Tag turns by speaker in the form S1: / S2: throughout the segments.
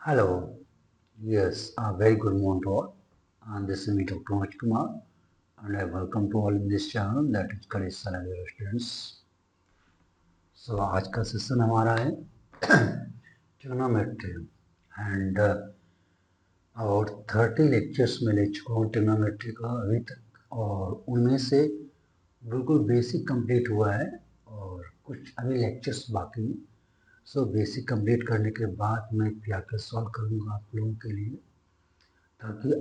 S1: Hello, yes, a very good morning to all. And this is me, Dr. Manoj Kumar, and I welcome to all in this channel that is Courage Salary Students. So आज का session हमारा है trigonometry and और 30 lectures में ले चुका हूँ trigonometry का अभी तक, और उनमें से बिल्कुल बेसिक कंप्लीट हुआ है और कुछ अभी लेक्चर्स बाकी हैं। सो बेसिक कंप्लीट करने के बाद मैं क्या सॉल्व करूँगा आप लोगों के लिए, ताकि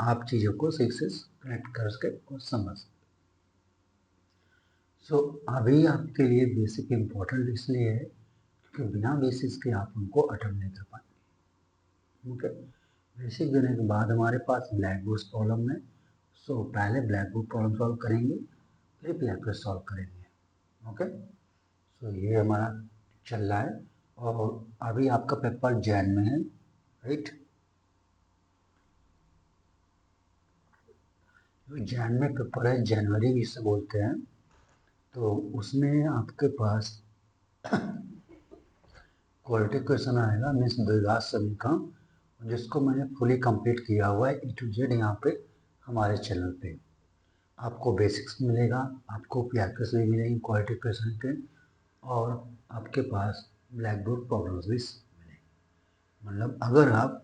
S1: आप चीज़ों को सही से कनेक्ट कर सके और समझ सके। सो अभी आपके लिए बेसिक इम्पोर्टेंट इसलिए है कि बिना बेसिस के आप उनको अटेम्प्ट नहीं कर पाएंगे। ओके, बेसिक देने के बाद हमारे पास ब्लैक बोर्ड प्रॉब्लम है। सो पहले ब्लैक बोर्ड प्रॉब्लम सॉल्व करेंगे, फिर ब्लैक सॉल्व करेंगे। ओके, सो ये हमारा चल रहा है और अभी आपका पेपर जैन में है, राइट। जैन में पेपर है, जनवरी भी इसे बोलते हैं। तो उसमें आपके पास क्वालिटी क्वेश्चन आएगा मीन्स द्विघात समीकरण, जिसको मैंने फुली कंप्लीट किया हुआ है ए टू जेड यहाँ पे हमारे चैनल पे। आपको बेसिक्स मिलेगा, आपको पीआरक्यूएस भी मिलेंगे क्वालिटी क्वेश्चन के, और आपके पास ब्लैक बोर्ड प्रॉब्लम्स भी मिलेंगे। मतलब अगर आप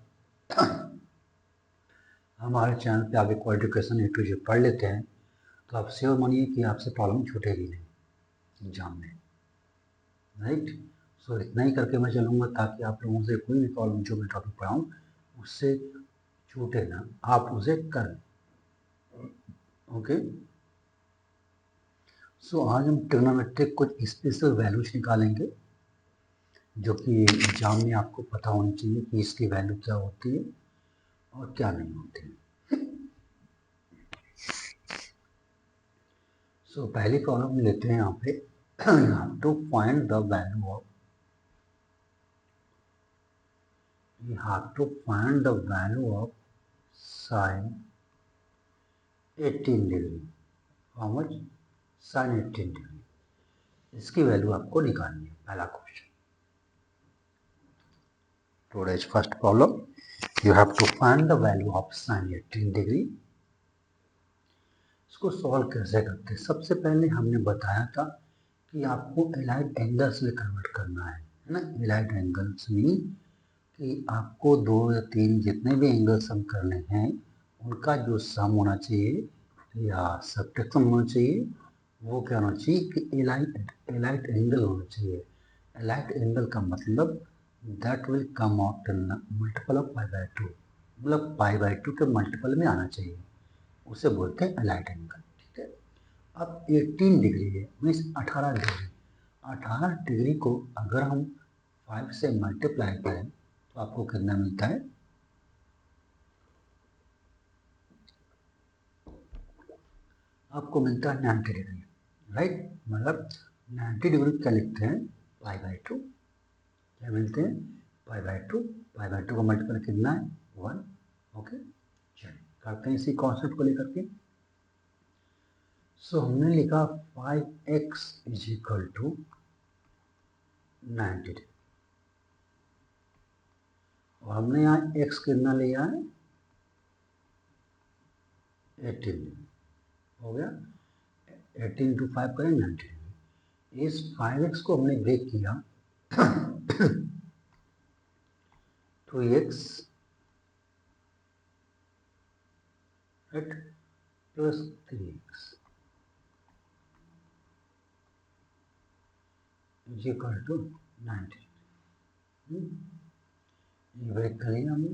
S1: हमारे चैनल पे आगे quality question A to Z पढ़ लेते हैं तो आप श्योर मानिए कि आपसे प्रॉब्लम छूटेगी नहीं एग्जाम में, राइट। सो इतना ही करके मैं चलूँगा ताकि आप लोगों से कोई भी प्रॉब्लम जो मैं टॉपिक पढ़ाऊँ उससे छूटे ना, आप उसे करें। ओके, सो आज हम ट्रिग्नोमेट्रिक कुछ स्पेशल वैल्यूज निकालेंगे जो कि एग्जाम में आपको पता होनी चाहिए कि इसकी वैल्यू क्या होती है और क्या नहीं होती है। सो पहली प्रॉब्लम लेते हैं यहाँ पे to find the value of, we have to find the value of sin 18 degree. How much? sin 18 degree, इसकी वैल्यू आपको निकालनी है। पहला question, today's first problem, you have to find the value of sin 18 degree. इसको solve कैसे करते हैं? सबसे पहले हमने बताया था कि आपको एलाइड एंगल्स में कन्वर्ट करना है ना। एलाइड एंगल्स मीन कि आपको 2 या 3 जितने भी एंगल सम करने हैं उनका जो सम होना चाहिए या सब्ट्रैक्शन होना चाहिए, वो क्या होना चाहिए कि एलाइट एंगल होना चाहिए। एलाइट एंगल का मतलब that will come out in multiple of pi by 2, मतलब पाई बाय 2 के मल्टीपल में आना चाहिए, उसे बोलते हैं एलाइट एंगल। ठीक है, अब 18 डिग्री है मीन्स 18 डिग्री। 18 डिग्री को अगर हम 5 से मल्टीप्लाई करें तो आपको कितना मिलता है? आपको मिलता है 90 डिग्री, राइट। मतलब 90 डिग्री क्या लिखते हैं? Pi by 2। क्या मिलते हैं? Pi by 2। पाई बाय 2 का मल्टीपल कितना है? 1। ओके, चलिए करते हैं इसी कॉन्सेप्ट को लेकर के। सो हमने लिखा 5x is equal to 90 degree, और हमने यहाँ x कितना लिया है? 18 डिग्री। हो गया, 18 इंटू 5 करें 90 डिग्री। इस 5x को हमने ब्रेक किया 2x plus 3x is equal to 90। ये ब्रेक कर लिया हमने।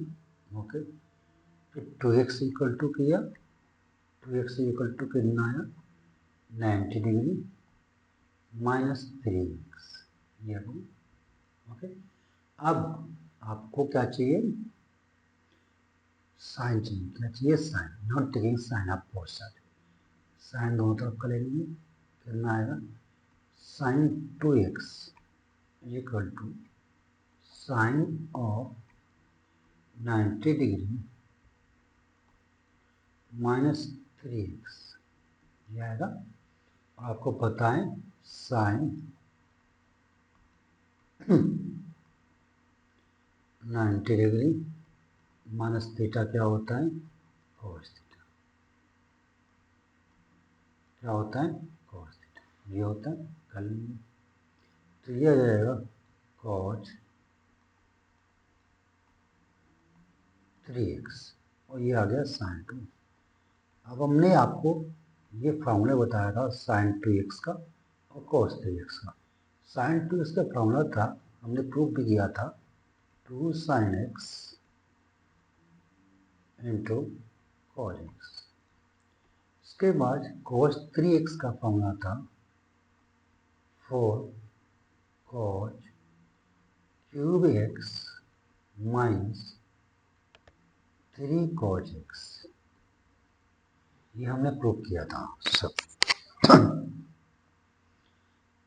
S1: ओके, फिर 2x इक्वल टू किया, 2x इक्वल टू कितना आया? 90 डिग्री माइनस 3x, ये ओके। अब आपको क्या चाहिए? साइन चाहिए। क्या चाहिए? Sine. Not taking sine of both side, sine दोनों तरफ का ले लेंगे। कितना आएगा? Sine 2x equal to sine of 90 degree minus 3x, ये आएगा। आपको पता है साइन 90 डिग्री माइनस थीटा क्या होता है, cos थीटा। क्या होता है, cos थीटा। ये होता है कल, तो ये आ जाएगा cos 3x और ये आ गया sin 2। अब हमने आपको ये फार्मूला बताया था sin 2x का और cos 3x का। sin 2x का फार्मूला था, हमने प्रूव भी किया था, 2 sin x into cos x। उसके बाद cos 3x का फार्मूला था 4 cos cube x minus 3 cos x। ये हमने प्रूव किया था सब।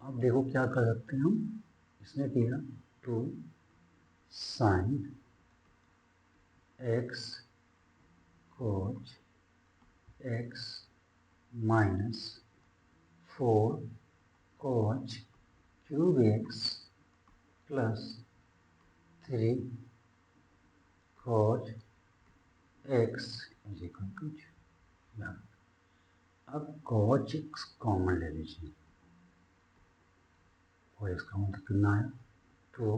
S1: अब देखो क्या कर सकते हैं हम, इसने किया 2 sin x cos x minus 4 cos cube x plus 3 cos x is equal to 0। अब cos x कॉमन ले लीजिए, और इसका मतलब कितना है, 2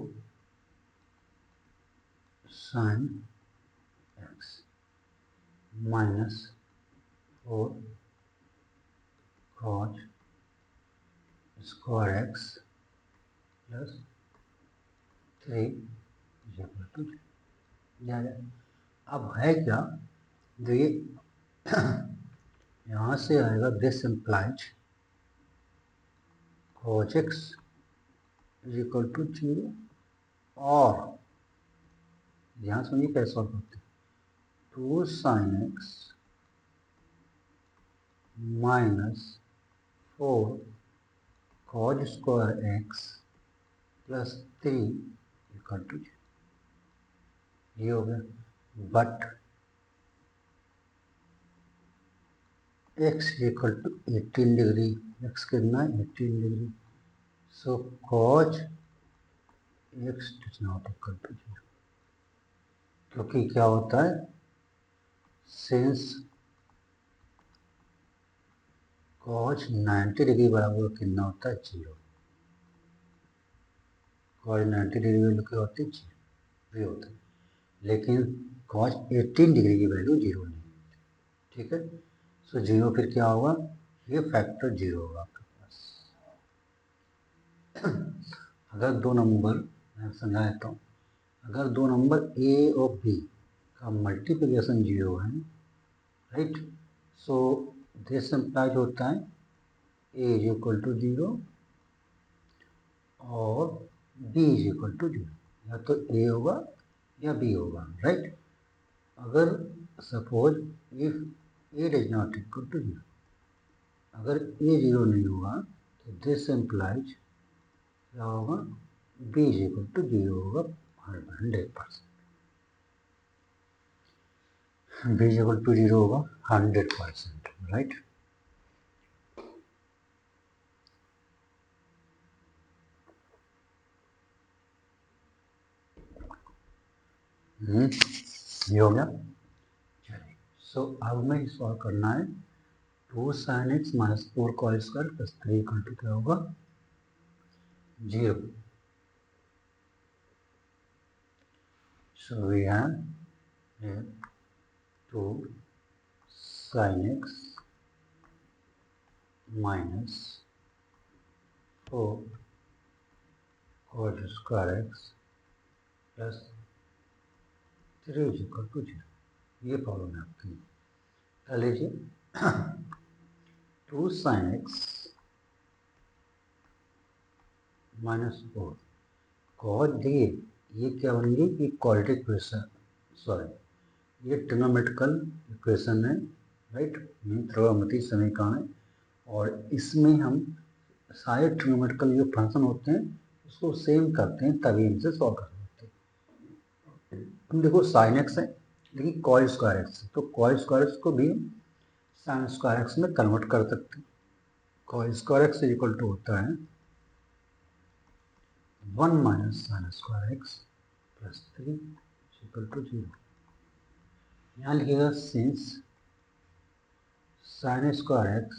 S1: sin x minus 4 cos square x plus 3 is equal to 0। अब है क्या, जो ये यहाँ से आएगा, this implies cos x is equal to 0, और ध्यान सुनिए कैसे सॉल्व करते हैं, 2 sin x minus 4 cos square x plus 3 equal to 0। ये हो गया, but x equal to 18 degree, x कितना है 18 degree, so cos x is not equal to 0। क्योंकि क्या होता है, सिंस cos 90 डिग्री बराबर कितना होता है 0, cos 90 डिग्री वैल्यू क्या होती है 0 होता है, लेकिन cos 18 डिग्री की वैल्यू 0 नहीं होती। ठीक है, सो 0 फिर क्या होगा, ये फैक्टर 0 होगा आपके पास। अगर दो नंबर, मैं समझा देता हूँ, अगर दो नंबर a और b का मल्टीप्लिकेशन 0 है, राइट, सो दिस इम्प्लाइज होता है a इज इक्वल टू 0 और b इज इक्वल टू 0, या तो a होगा या b होगा, राइट। अगर suppose if a is not equal to 0, अगर a 0 नहीं होगा तो दिस इम्प्लाइज क्या होगा, b इज इक्वल टू 0 होगा 100%। b इज इक्वल टू 0 होगा 100%, राइट। ये हो गया। चलिए, सो अब हमें सॉल्व करना है, 2 sin x minus 4 cos square plus 3 equal to क्या होगा 0। So we have 2 sin x minus 4 cos square x plus 3 equal to 0। ये प्रॉब्लम है आपकी। कर लीजिए 2 sin x माइनस 4 cos, देखिए ये क्या बनेंगे, ये क्वाड्रेटिक इक्वेशन, सॉरी ये ट्रिग्नोमेट्रिकल इक्वेशन है, राइट, त्रिकोणमितीय समीकरण है, और इसमें हम सारे ट्रिग्नोमेट्रिकल जो फंक्शन होते हैं उसको सेम करते हैं, तभी इनसे सॉल्व कर सकते हैं। हम देखो sin x है, लेकिन cos स्क्वायर x है, तो cos स्क्वायर x को भी sin स्क्वायर x में कन्वर्ट कर सकते हैं। cos square x equal to होता है 1 minus sin square x plus 3 equal to 0। यहाँ लिखिएगा since sine square x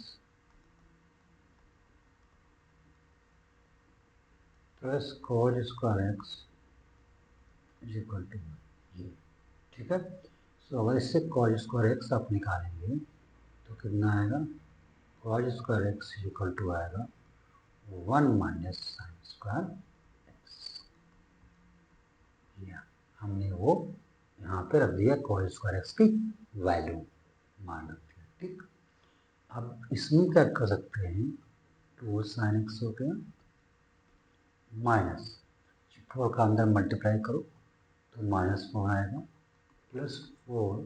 S1: plus cos square x equal to ये, ठीक है। सो अगर इससे कॉस स्क्वायर एक्स आप निकालेंगे तो कितना आएगा, cos square x equal to आएगा 1 माइनस साइन स्क्वायर एक्स। हमने वो यहाँ पे रख दिया कॉस स्क्वायर एक्स की वैल्यू मान रखी है, ठीक। अब इसमें क्या कर सकते हैं, 2 साइन एक्स हो गया माइनस 4 का अंदर मल्टीप्लाई करो तो -4 आएगा plus 4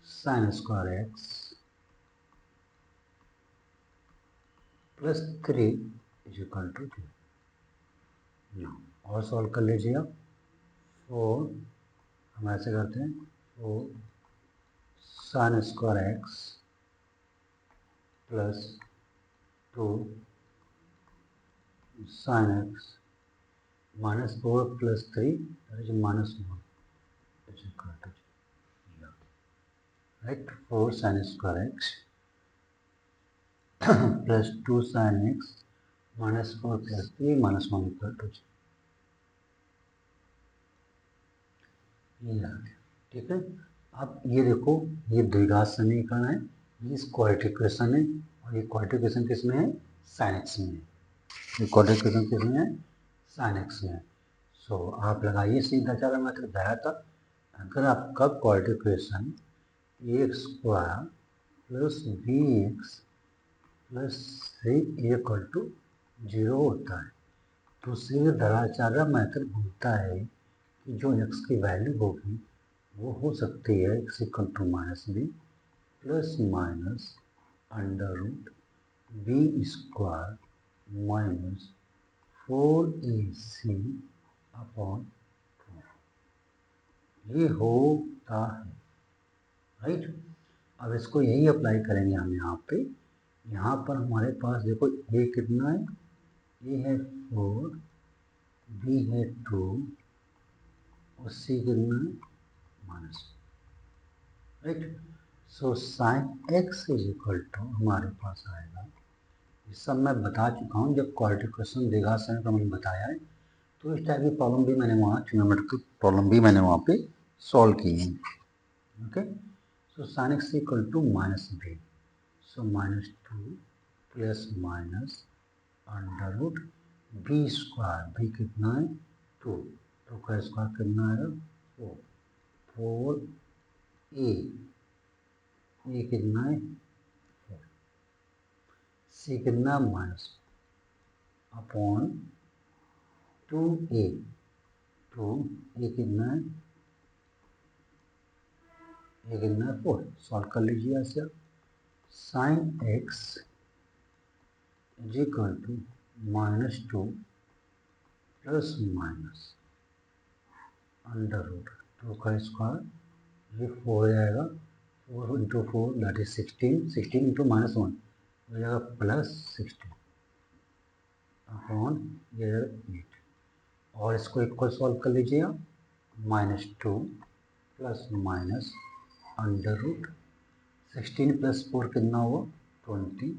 S1: sine square x plus 3 equal to 2। और सॉल्व कर लीजिए आप। 4 हम ऐसे करते हैं, 4 sine square x plus 2 sine x -4 plus 3 that is -1 is equal to 0. Right? 4 sin square x plus 2 sin x -4 plus 3 -1 equal to 0. ये आ गया, ठीक है। अब ये देखो, ये द्विघात समीकरण है, ये क्वाड्रेटिक इक्वेशन है, और ये क्वाड्रेटिक इक्वेशन किसमें है, साइन एक्स में है। ये क्वाड्रेटिक इक्वेशन किसमें है, साइन एक्स में है। सो आप लगाइए सीधा, चला मैं तो बताया था, अगर आपका quadratic equation a square plus b x plus 3 equal to 0 होता है तो सीधे धराचार्य मेथड बोलता है कि जो x की वैल्यू होगी वो हो सकती है x equal to -b plus minus under root b square minus 4ac upon 2 ये होता है, राइट। अब इसको यही अप्लाई करेंगे हम यहाँ पे। यहाँ पर हमारे पास देखो ए कितना है, ए है 4, बी है 2 और सी कितना है -, right. So sine x is equal to हमारे पास आएगा, ये सब मैं बता चुका हूँ जब क्वाड्रेटिक इक्वेशन द्विघात समीकरण का मैंने बताया है, तो इस टाइप की प्रॉब्लम भी मैंने वहाँ ट्रिग्नोमेट्रिक प्रॉब्लम भी मैंने वहाँ पे सॉल्व की है, okay. So sine x equal to -b, so -2 plus minus under root b square, b कितना है 2, तो का स्क्वायर कितना आएगा 4, 4a, ए कितना है 4, सी कितना माइनस अपॉन 2a, तो ए कितना है, ए कितना है 4। सॉल्व कर लीजिए ऐसे, sine x is equal to -2 plus minus under root 2 का स्क्वायर, ये 4 आएगा, 4 इंटू 4 दैट इज 16, 16 इंटू -1 हो जाएगा प्लस 16 अपॉन ये 8। और इसको इक्वल सॉल्व कर लीजिए आप, -2 plus minus under root 16 plus 4 कितना हुआ 20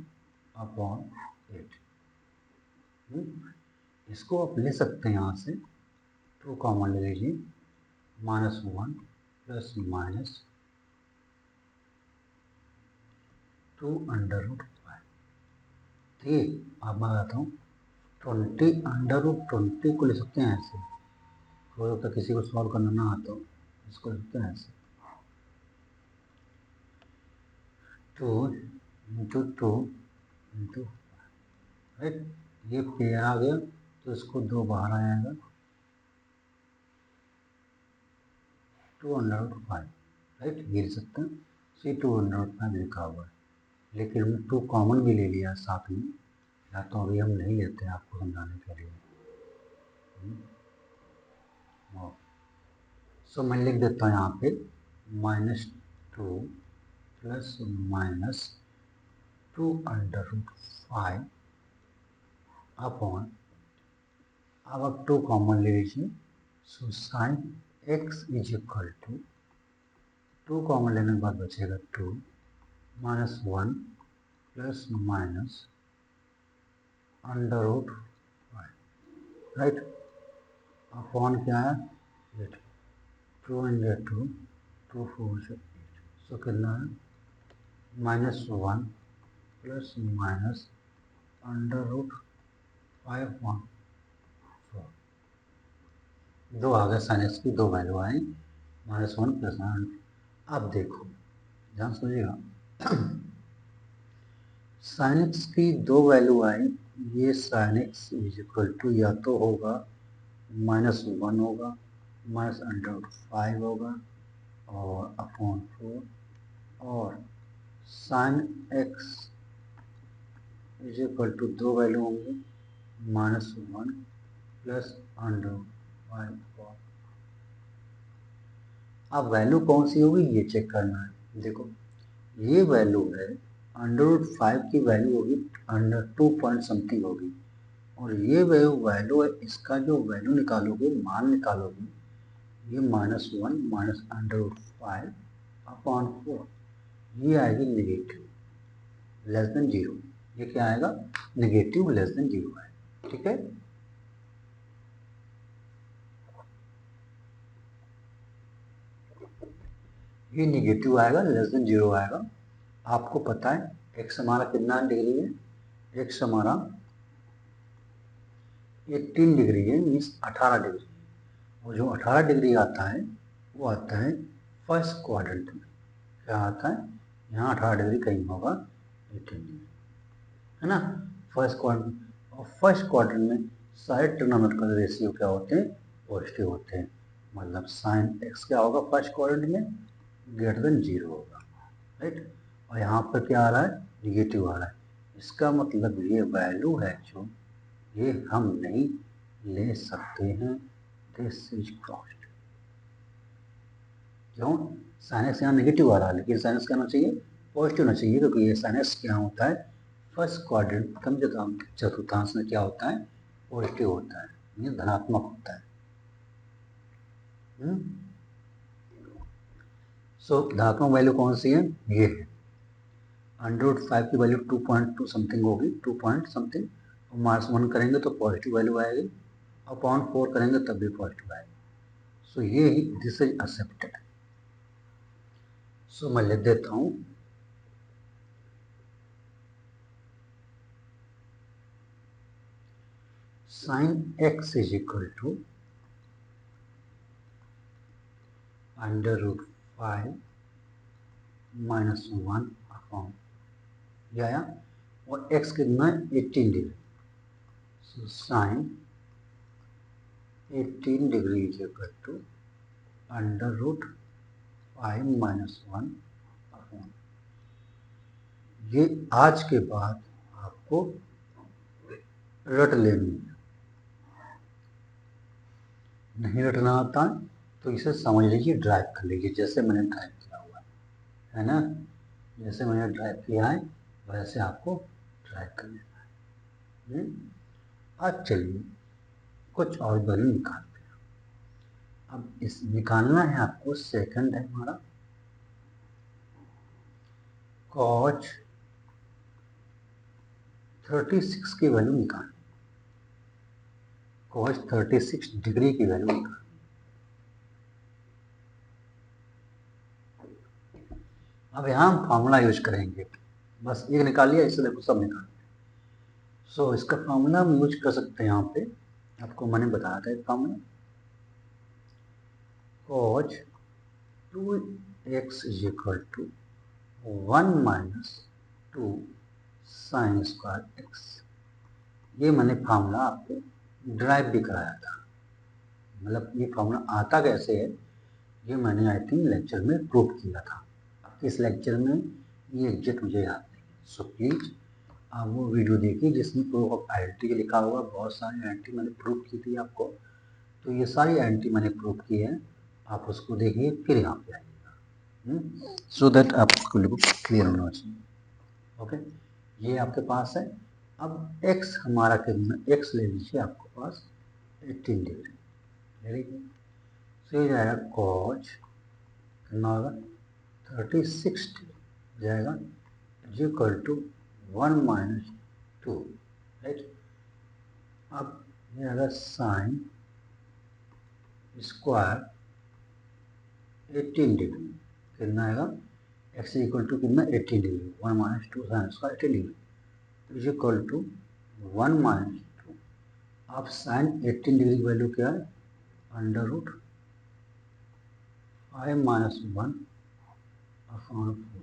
S1: अपॉन 8। इसको आप ले सकते हैं यहाँ से, 2 कॉमन ले लीजिए, -1 प्लस माइनस 2 अंडर रूट 5। ठीक, अब मैं बताता हूँ 20 अंडर रूट 20 को ले सकते हैं ऐसे, हो सकता है किसी को सॉल्व करना ना आता हो, इसको ले सकते हैं ऐसे 2 इंटू 2 इंटू, राइट। ये पेयर आ गया तो इसको 2 बाहर आएगा 2 अंडर रूट 5, राइट, ये ले सकते हैं। सी 2 अंडर रूट 5 लिखा हुआ है, लेकिन हमने 2 कॉमन भी ले लिया साथ में, या तो अभी हम नहीं लेते हैं आपको समझाने के लिए। सो मैं लिख देता हूँ यहाँ पे -2 plus minus 2 under root 5 upon, अब आप 2 कॉमन ले लीजिए, so sine x is equal to 2 common लेने के बाद बचेगा 2 minus 1 plus minus under root 5, right. Upon क्या है 8, 2 इंटू 2, 2 4 से 8, सो कितना है minus 1 plus minus under root 5/4, दो आ गए साइन एक्स की दो वैल्यू आई -1 प्लस 1। अब देखो ध्यान समझिएगा, साइन एक्स की दो वैल्यू आई, ये sine x is equal to या तो होगा -1 होगा, माइनस अंडर रूट 5 होगा और अपॉन 4, और sine x is equal to दो वैल्यू होंगे -1 प्लस अंडर रूट 5। अब वैल्यू कौन सी होगी ये चेक करना है। देखो ये वैल्यू है अंडर रूट 5 की वैल्यू होगी अंडर 2 पॉइंट समथिंग होगी, और ये वैल्यू है, इसका जो वैल्यू निकालोगे मान निकालोगे ये -1 माइनस अंडर रूट 5 अपॉन 4, ये आएगी नेगेटिव लेस देन 0। ये क्या आएगा नेगेटिव लेस देन 0 है, ठीक है। ये नेगेटिव आएगा लेस देन 0 आएगा। आपको पता है एक्स हमारा कितना डिग्री है, एक्स हमारा 18 डिग्री है, मीन्स 18 डिग्री, और जो 18 डिग्री आता है वो आता है फर्स्ट क्वाड्रेंट में। क्या आता है यहाँ 18 डिग्री कहीं होगा 18 डिग्री, है ना, फर्स्ट क्वाड्रेंट। और फर्स्ट क्वाड्रेंट में सारे ट्रिग्नोमेट्रिकल रेशियो क्या होते हैं पॉजिटिव होते हैं, मतलब साइन एक्स क्या होगा फर्स्ट क्वाड्रेंट में ग्रेटर देन 0 होगा, राइट। और यहाँ पर क्या आ रहा है निगेटिव आ रहा है, इसका मतलब ये वैल्यू है जो ये हम नहीं ले सकते हैं, दिस इज क्रॉस्ड। क्यों साइन एक्स यहाँ नेगेटिव आ रहा है, लेकिन साइन एक्स क्या होना चाहिए पॉजिटिव होना चाहिए, क्योंकि ये साइन एक्स क्या होता है फर्स्ट क्वाड्रेंट कम चतुर्थांश में क्या होता है पॉजिटिव होता है, ये धनात्मक होता है। सो धनात्मक वैल्यू कौन सी है ये है अंडर रूट 5 की वैल्यू 2.2 समथिंग होगी, 2 पॉइंट समथिंग, और -1 करेंगे तो पॉजिटिव वैल्यू आएगी, अपॉन 4 करेंगे तब भी पॉजिटिव आएगी। सो ये ही दिस इज एक्सेप्टेड। सो मैं लिख देता हूँ sine x is equal to under root 5 -1 upon ये आया, और एक्स कितना है 18 degree, so sine 18 degree is equal to under root 5 -1 upon, ये आज के बाद आपको रट लेनी है, नहीं रटना आता है तो इसे समझ लीजिए ड्राइव कर लीजिए, जैसे मैंने ड्राइव किया हुआ है ना, जैसे मैंने ड्राइव किया है वैसे आपको ड्राइव कर लेना है। अब चलिए कुछ और वैल्यू निकालते हैं। अब इस निकालना है आपको, सेकंड है हमारा कॉज 36 की वैल्यू निकालनी, कॉज 36 डिग्री की वैल्यू निकालनी। अब यहाँ हम फॉर्मूला यूज करेंगे, बस एक निकाल लिया, इससे देखो सब निकाल। सो इसका फॉर्मूला हम यूज कर सकते हैं, यहाँ पे आपको मैंने बताया था एक formula, cos 2x is equal to 1 minus 2 sine square x. ये मैंने फार्मूला आपको ड्राइव भी कराया था, मतलब ये फार्मूला आता कैसे है ये मैंने आई थिंक लेक्चर में प्रूव किया था। अब इस लेक्चर में ये एग्जैक्ट मुझे याद नहीं, सो प्लीज आप वो वीडियो देखिए जिसमें प्रूफ ऑफ आइडेंटिटी लिखा हुआ, बहुत सारी आइडेंटिटी मैंने प्रूव की थी आपको, तो ये सारी आइडेंटिटी मैंने प्रूव की है, आप उसको देखिए फिर यहाँ पे आइएगा, सो दैट आपको बिल्कुल क्लियर होना चाहिए। ओके, ये आपके पास है। अब x हमारा कितना, x ले लीजिए आपके पास 18 डिग्री, वेरी गुड। तो ये जाएगा कॉज कितना होगा 36 जाएगा is equal to 1 minus 2, right. अब ये आएगा साइन स्क्वायर 18 डिग्री कितना आएगा एक्स इक्वल टू कितना 18 degree 1 minus 2 sine square 18 degree is equal to 1 minus 2। अब साइन 18 डिग्री की वैल्यू क्या है अंडर रूट 5 माइनस 1 अपॉन 4,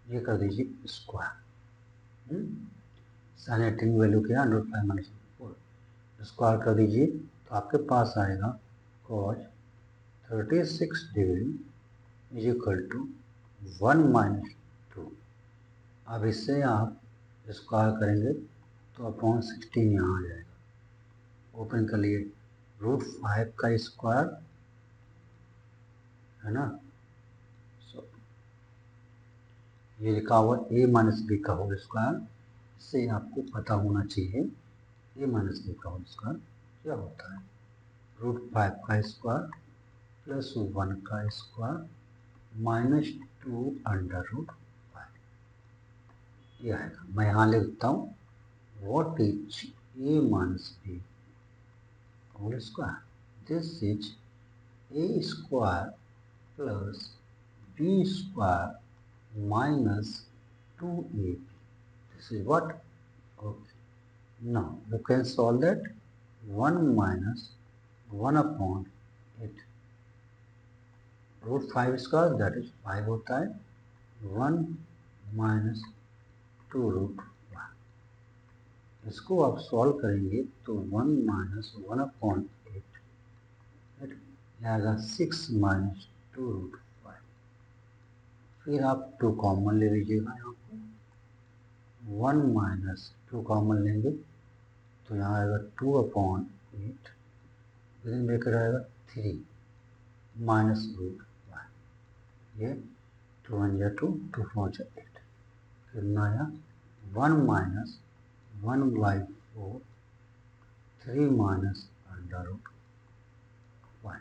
S1: ये कर दीजिए स्क्वायर। साइन 18 की वैल्यू क्या है अंडर रूट 5 माइनस 4, स्क्वायर कर दीजिए तो आपके पास आएगा cos 36 degree is equal to 1 minus 2। अब इससे आप स्क्वायर करेंगे तो अपॉन 16 यहाँ आ जाएगा। ओपन कर लिए रूट 5 का स्क्वायर है ना, ये लिखा हुआ a माइनस बी का होल स्क्वायर। इससे आपको पता होना चाहिए a माइनस बी का होल स्क्वायर क्या होता है। रूट 5 का स्क्वायर प्लस 1 का स्क्वायर माइनस 2 अंडर रूट 5, ये आएगा। मैं यहाँ लिखता हूँ what is a minus B whole square, this is a square plus b square minus 2ab. This is what? Okay. Now you can solve that 1 minus 1 upon 8. Root 5 square that is 5 होता है 1 minus 2 root 1। इसको आप solve करेंगे तो 1 minus 1 upon 8 आएगा 6 minus 2 root 5। फिर आप 2 common ले लीजिएगा, यहाँ पर 1 माइनस 2 कॉमन लेंगे तो यहाँ आएगा 2 अपॉन 8, विदिन ब्रैकेट आएगा 3 माइनस रूट 1, ये 2 1 जा 2 2 4 जा 8, कितना आया 1 माइनस 1/4 3 माइनस अंडर रूट 1।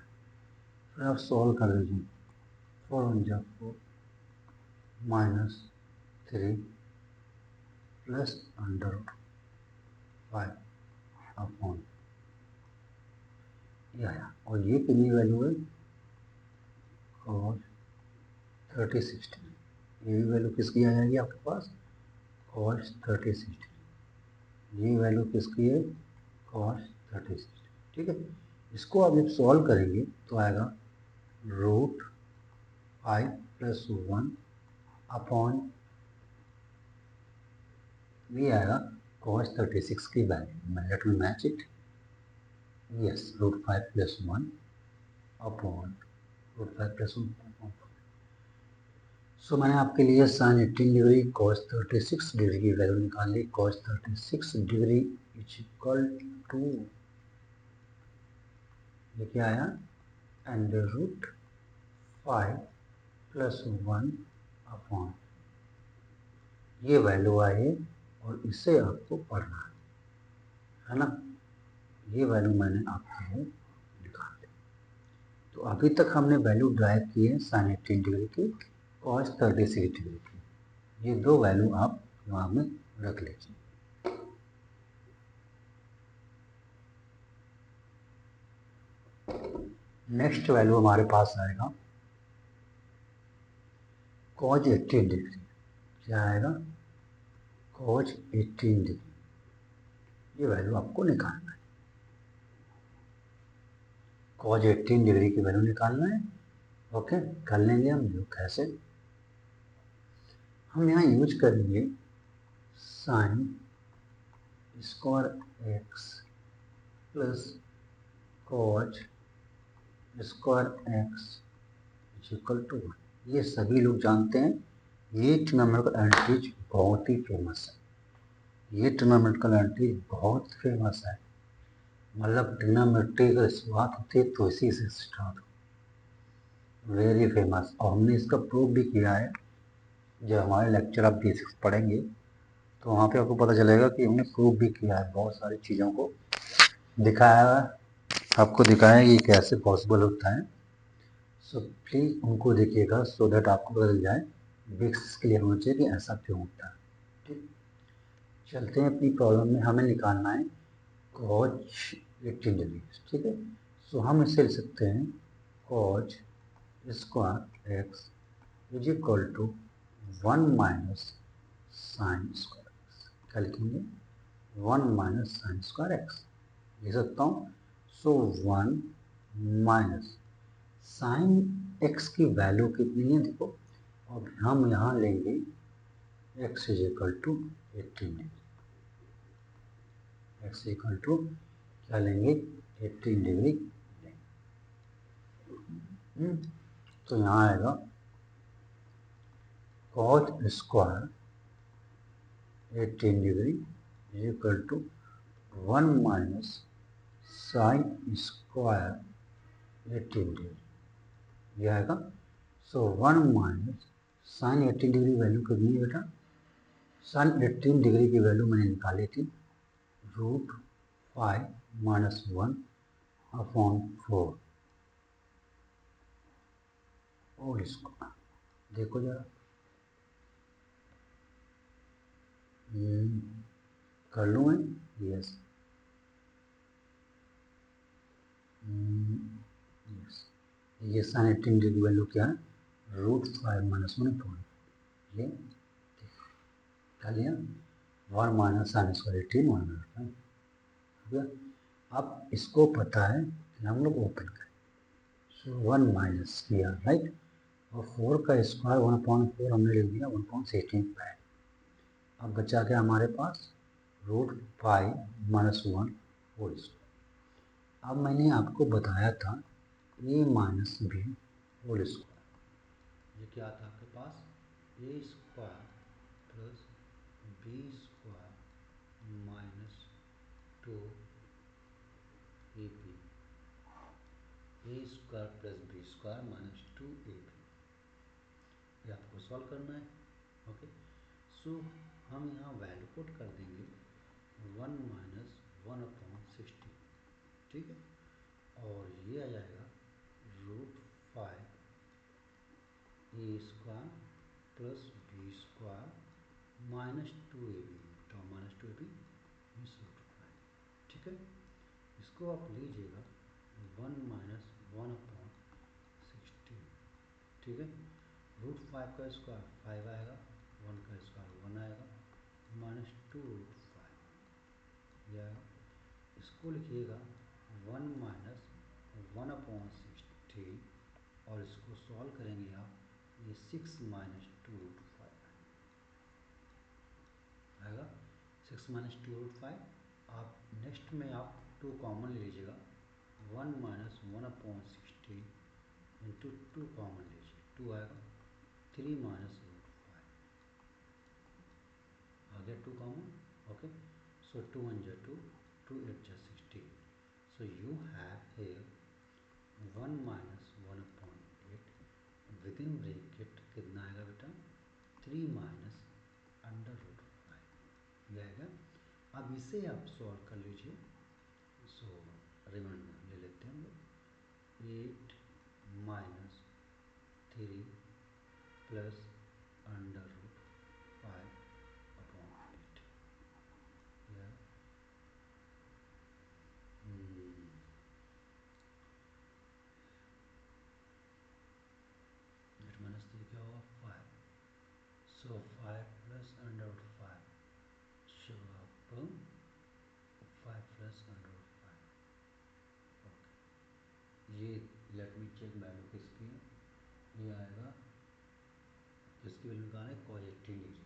S1: फिर आप सॉल्व कर लीजिए 4 1 जा 4 minus 3 plus under root 5 upon ये आया। और ये कितनी वैल्यू है कॉस 36 डिग्री, ये भी वैल्यू किसकी आ जाएगी आपके पास कॉस 36 डिग्री, ये वैल्यू किसकी है कॉस 36 डिग्री, ठीक है। इसको आप जब सॉल्व करेंगे तो आएगा रूट 5 प्लस 1 अपॉन ये आएगा cos 36 की वैल्यू। Let me match it, yes root 5 plus 1 upon root 5 plus 1 upon. So मैंने आपके लिए साइन 18 डिग्री cos 36 डिग्री की वैल्यू निकाल ली। cos 36 degree is equal to ये क्या आया अंडर रूट 5 प्लस 1 अपॉन, ये वैल्यू आई और इससे आपको पढ़ना है ना। ये वैल्यू मैंने आपके लिए निकाल दी। तो अभी तक हमने वैल्यू ड्राइव की है साइन 18 डिग्री की cos 36 डिग्री की। ये दो वैल्यू आप दिमाग में रख लीजिए। नेक्स्ट वैल्यू हमारे पास आएगा cos 18 डिग्री, क्या आएगा cos 18 डिग्री, ये वैल्यू आपको निकालना है। cos 18 डिग्री की वैल्यू निकालना है। ओके, कर लेंगे हम जो कैसे, हम यहाँ यूज करेंगे sine square x plus cos square x equal to 1। ये सभी लोग जानते हैं, ये ट्रिग्नोमेट्रिकल एंट्रीज बहुत ही फेमस है। ये ट्रिग्नोमेट्रिकल एंट्रीज बहुत फेमस है, मतलब ट्रिग्नोमेट्री का शुरुआत होती है तो इसी से स्टार्ट हो, वेरी फेमस। और हमने इसका प्रूफ भी किया है। जब हमारे लेक्चर आप बेसिक्स पढ़ेंगे तो वहाँ पे आपको पता चलेगा कि हमने प्रूफ भी किया है, बहुत सारी चीज़ों को दिखाया है आपको दिखाया कि कैसे पॉसिबल होता है। सो प्लीज़ उनको देखिएगा सो दैट आपको पता चल जाए, बेसिक्स क्लियर होना चाहिए कि ऐसा क्यों होता है। ठीक, चलते हैं अपनी प्रॉब्लम में। हमें निकालना है cos 18 डिग्री। ठीक है, सो हम इसे लिख सकते हैं cos स्क्वायर x is equal to 1 minus sine square x. क्या लिखेंगे? 1 माइनस साइन स्क्वायर एक्स लिख सकता हूँ। सो 1 माइनस साइन एक्स की वैल्यू कितनी है देखो, अब हम यहाँ लेंगे x is equal to 18 degree. X equal to क्या लेंगे? 18 डिग्री लेंगे। तो यहाँ आएगा cos square 18 degree is equal to 1 minus sine square 18 degree. ये आएगा। So 1 minus sine 18 degree value कितनी है बेटा? साइन 18 डिग्री की वैल्यू मैंने निकाली थी √5 माइनस 1 अपॉन 4 और इसको देखो जरा, कर लूँ मैं? Yes, yes. ये साइन 18 डिग्री वैल्यू क्या है? √5 माइनस 1 अपॉन ये क्या लिया? 1 माइनस साइन स्क्वायर 18 1 माइनस 5 हो गया। अब इसको पता है कि हम लोग ओपन करें। सो 1 माइनस किया, राइट, और 4 का स्क्वायर 1/4 हमने लिख दिया 1/16। अब बचा क्या हमारे पास? √5 माइनस 1 होल स्क्वायर। अब मैंने आपको बताया था a minus B whole square. ये क्या था आपके पास? A square plus B square minus 2ab। A square plus B square minus 2ab, ये आपको सॉल्व करना है। ओके, सो हम यहाँ वैल्यू पुट कर देंगे 1 माइनस 1/16। ठीक है, और ये आ जाएगा √5 A square plus B square minus 2ab, तो माइनस 2ab मीन्स √5। ठीक है, इसको आप लीजिएगा 1 माइनस 1/16। ठीक है, √5 का स्क्वायर 5 आएगा, 1 का स्क्वायर 1 आएगा, माइनस 2√5 या इसको लिखिएगा 1 माइनस 1/16, और इसको सॉल्व करेंगे आप, ये 6 माइनस 2√5 आएगा। 6 माइनस 2√5। आप नेक्स्ट में आप 2 कॉमन ले लीजिएगा, 1 माइनस 1/16 इंटू 2 कॉमन लीजिए, 2 आएगा, 3 माइनस √5 आ गया 2 कॉमन। ओके, सो 2 1 जा 2, 2 8 जा 16। So you have here 1 minus 1/8 with in bracket कितना आएगा बेटा? 3 माइनस √5 ये आएगा। अब इसे आप सॉल्व कर लीजिए। सो रिमाइंडर ले लेते हैं हम लोग, 8 माइनस 3 प्लस √5/8 या 8 माइनस 3 क्या होगा? 5। सो 5 प्लस √5, सो आप 5 प्लस √5। ओके, ये लेट मी चेक वैल्यू किसकी है। ये आएगा, किसकी वैल्यू निकालना है? cos 18 डिग्री,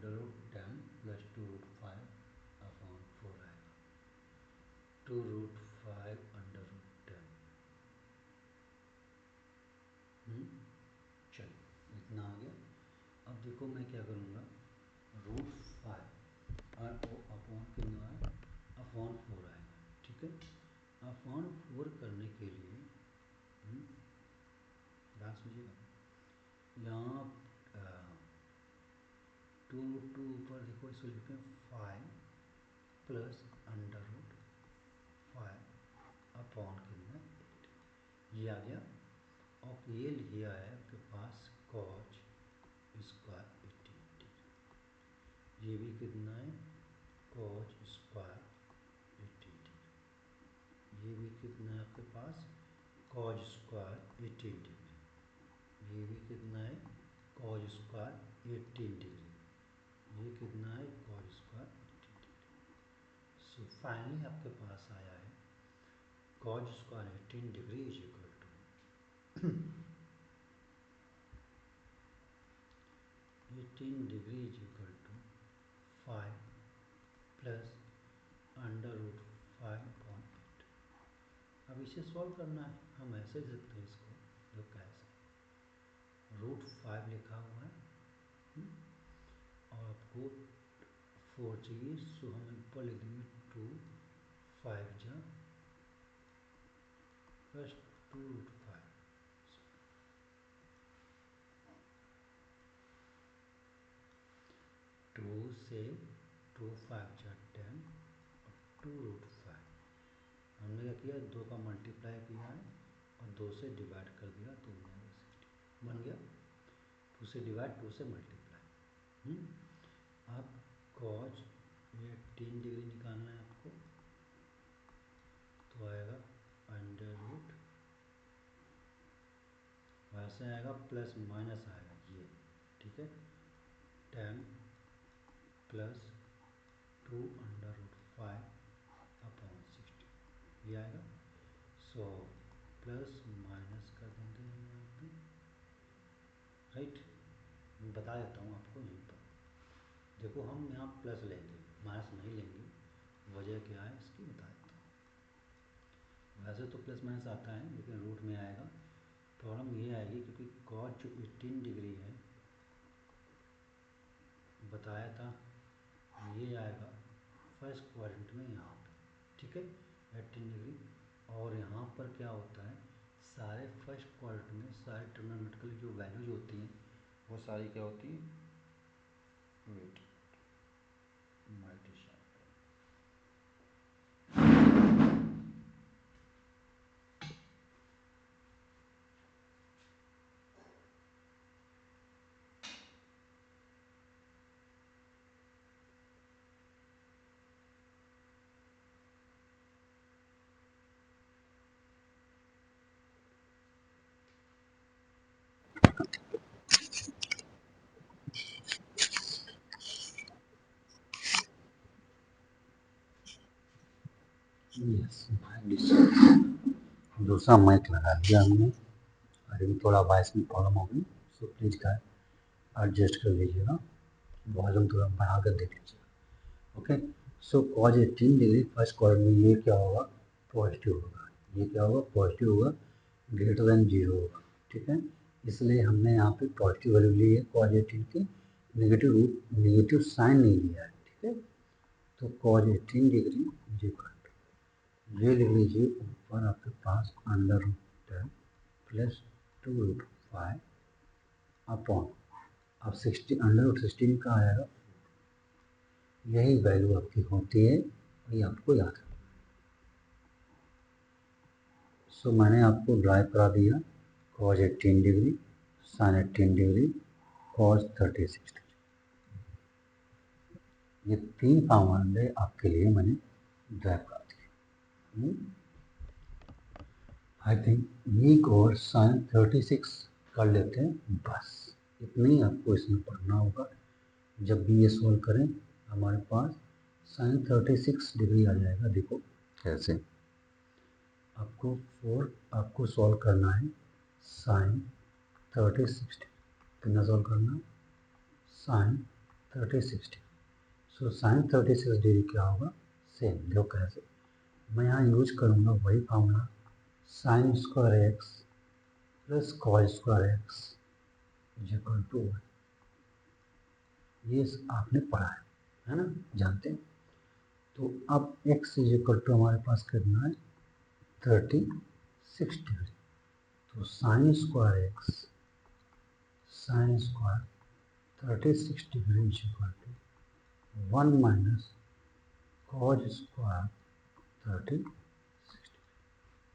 S1: √10 प्लस 2√5/4 आएगा, 2√5/10। चलिए, इतना आ गया। अब देखो मैं क्या करूँगा, √5 और अपॉन कितना है? अपॉन 4 आएगा। ठीक है, अपॉन 4 करने के लिए ध्यान समझिएगा, यहाँ 2 ऊपर देखो, इसको लिखते हैं 5 प्लस √5/4 अपॉन कितना, ये आ गया। और ये लिया है आपके पास कॉज स्क्वायर 80 डिग्री, ये भी कितना है कॉज स्क्वायर 80 डिग्री, ये भी कितना है आपके पास कॉज स्क्वायर 80 डिग्री, ये भी कितना है कॉज स्क्वायर 80 डिग्री, ये कितना है cos square 80 degree. So finally आपके पास आया है cos square 18 degree is equal to 18 degree is equal to 5 plus under root 5/8। अब इसे सॉल्व करना है, हम ऐसे लिखते हैं इसको, जो कैसे रूट 5 लिखा हुआ है और आपको 4 चाहिए, सो हम ऊपर लिख देंगे 2 5 जा प्लस 2 रूट 5, 2 से 2 5 जा 10 और 2 रूट 5, हमने क्या किया 2 का मल्टीप्लाई किया है और 2 से डिवाइड कर दिया, तो बन गया 2 से डिवाइड 2 से मल्टीप्लाई। अब कॉज 18 डिग्री निकालना है आपको, तो आएगा अंडर रूट, वैसे आएगा प्लस माइनस आएगा ये, ठीक है 10 प्लस 2 अंडर रूट 5/60 ये आएगा। सो प्लस माइनस कर देंगे यहाँ पे, राइट। मैं बता देता हूँ आपको यहीं पर, देखो हम यहाँ प्लस लेंगे माइनस नहीं लेंगे, वजह क्या है इसकी बता देता हूँ। वैसे तो प्लस माइनस आता है लेकिन रूट में आएगा, प्रॉब्लम ये आएगी क्योंकि कॉज जो 18 डिग्री है बताया था, ये आएगा फर्स्ट क्वाड्रेंट में यहाँ पे, ठीक है 18 डिग्री। और यहाँ पर क्या होता है, सारे फर्स्ट क्वाड्रेंट में सारे ट्रिग्नोमेट्रिकल जो वैल्यूज होती हैं वो सारी क्या होती है, वेट मल्टीप्लाई। दूसरा माइक लगा दिया हमने, और भी थोड़ा वॉइस में प्रॉब्लम होगी, सो प्लीज़ का एडजस्ट कर लीजिएगा, वॉल्यूम थोड़ा बढ़ा कर देख लीजिएगा। Okay, show cause 18 degree first quadrant में ये क्या होगा, पॉजिटिव होगा, ये क्या होगा पॉजिटिव होगा, ग्रेटर देन 0 होगा, ठीक है। इसलिए हमने यहाँ पे पॉजिटिव वैल्यू ली है कॉज 18 की, नेगेटिव साइन नहीं लिया है, ठीक है। तो cos 18 degree is equal to, ये लिख लीजिए ऊपर आपके पास under root 10 plus 2 root 5 upon, अब 60 अंडर रूट 16 का आएगा, यही वैल्यू आपकी होती है, ये आपको याद है। सो मैंने आपको ड्राइव करा दिया cos 18 degree, sine 18 degree, cos 36 degree, ये 3 फॉर्मूले आपके लिए मैंने ड्राइव करा दिए। आई थिंक वीक और साइन 36 कर लेते हैं, बस इतनी आपको इसमें पढ़ना होगा। जब भी ये सोल्व करें हमारे पास साइन 36 डिग्री आ जाएगा। देखो कैसे, आपको सॉल्व करना है साइन 36 डिग्री, कितना सॉल्व करना है sine 36 degree. So sine 36 degree क्या होगा, सेम देखो कैसे, मैं यहाँ यूज करूँगा वही formula, sine square x plus cos square x is equal to 1, ये आपने पढ़ा है ना, जानते हैं। तो अब x इज इक्वल टू हमारे पास कितना है 36 डिग्री, तो sine square x sine square 36 degree is equal to 1 minus cos square 36 degree,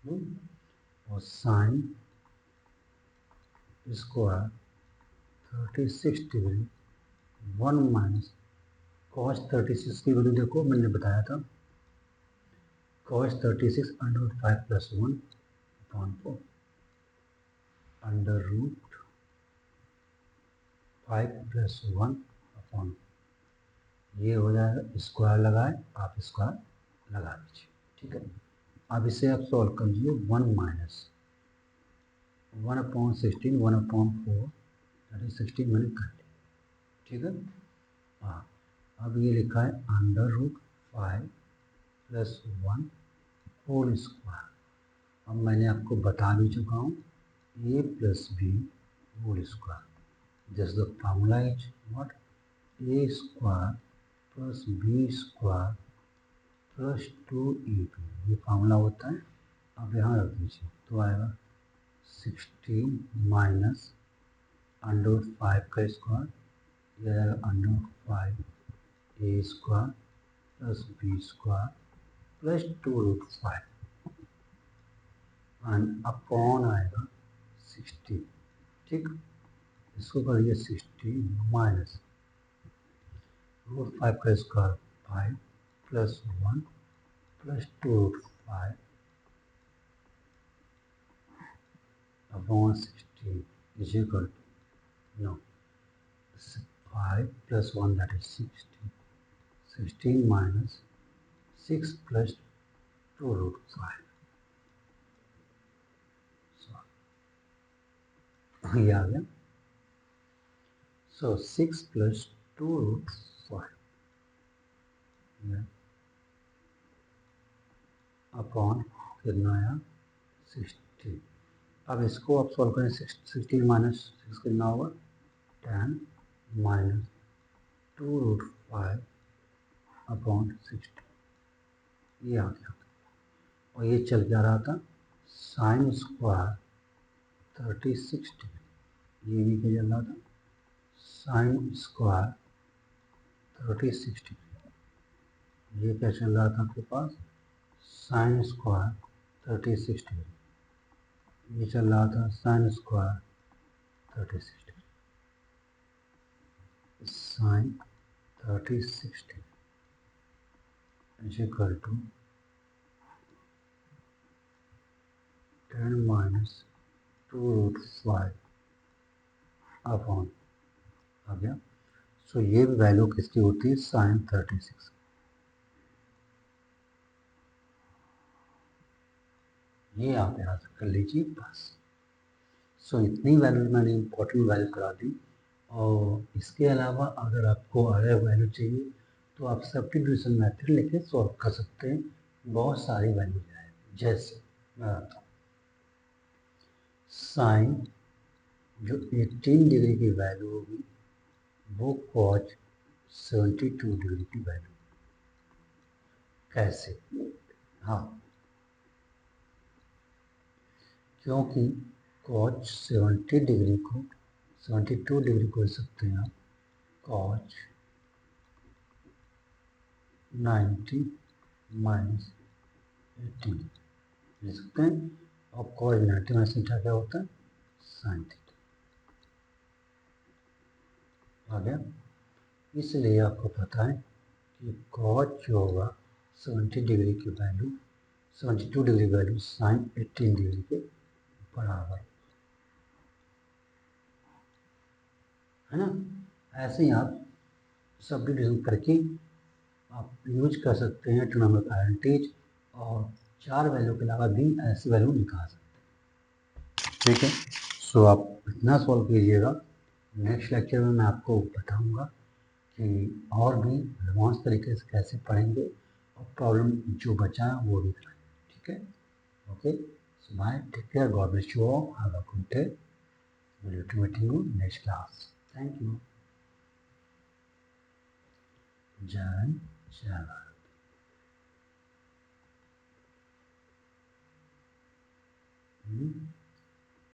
S1: और sine square 36 degree 1 minus cos 36 की वैल्यू देखो, मैंने बताया था cos 36 under root 5 plus 1 upon 4 under root 5 plus 1 upon, ये हो जाएगा स्क्वायर लगाए, आप स्क्वायर लगा दीजिए, ठीक है। अब इसे आप सॉल्व कर लीजिए, 1 माइनस 1/16 1/4 दैट इज 16 मैंने कर लिया, ठीक है। हाँ, अब ये लिखा है under root 5 plus 1 whole square. अब मैंने आपको बता भी चुका हूँ a plus b whole square, this the formula is what, a square plus B square plus 2ab, ये फार्मूला होता है। अब यहाँ रख दीजिए तो आएगा 16 माइनस अंडर रूट 5 का स्क्वायर, यह आएगा under root 5 a square plus B square plus 2 root 5 and upon आएगा 60, ठीक। इसको करिए 60 माइनस रूट 5 का square 5 plus 1 plus 2 root 5 upon 60 is equal to, no, 5 plus 1 that is 60, 16 minus 6 plus 2 root 5, ये आ गया। सो 6 प्लस 2 रूट 5 अपॉन कितना आया 60। अब इसको आप सॉल्व करें, 16 माइनस 6 कितना होगा 10 माइनस 2 रूट 5 अपॉन 60, ये आ गया। और ये चल क्या रहा था, साइन स्क्वायर 36 डिग्री, ये भी क्या चल रहा था, साइन स्क्वायर 36 डिग्री, ये क्या चल रहा था आपके पास, साइन स्क्वायर 36 डिग्री, ये चल रहा था sine square 36 degree, sine 36 degree is equal to 10 minus 2 root 5 upon, आ गया। सो ये वैल्यू किसकी होती है, साइन 36, ये आप यहाँ से कर लीजिए बस। सो इतनी वैल्यू मैंने इम्पोर्टेंट वैल्यू करा दी। और इसके अलावा अगर आपको अदर वैल्यू चाहिए तो आप सब्स्टिट्यूशन मेथड लेके सॉल्व कर सकते हैं, बहुत सारी वैल्यू है। जैसे मैं बताता हूँ, साइन जो 18 डिग्री की वैल्यू होगी वो कॉज 72 डिग्री की वैल्यू, कैसे, हाँ, क्योंकि कॉज 70 डिग्री को 72 डिग्री को लिख सकते हैं आप कॉज 90 माइनस 18 लिख सकते हैं। और कॉज 90 माइनस थीटा क्या होता है, साइन थीटा, आ गया। इसलिए आपको पता है कि कॉज जो होगा 70 डिग्री की value 72 degree value sine 18 degree के बराबर है ना। ऐसे ही आप सब्स्टिट्यूशन करके आप यूज कर सकते हैं ट्रिग्नोमेट्रिक आइडेंटिटीज, और 4 वैल्यू के अलावा भी ऐसी वैल्यू निकाल सकते हैं, ठीक है। सो आप इतना सॉल्व कीजिएगा, नेक्स्ट लेक्चर में मैं आपको बताऊंगा कि और भी एडवांस तरीके से कैसे पढ़ेंगे और प्रॉब्लम जो बचा है वो भी कराएंगे, ठीक है। Okay, so bye, take care, God bless you all, have a good day, will be meeting you next class, thank you, जय जय भारत।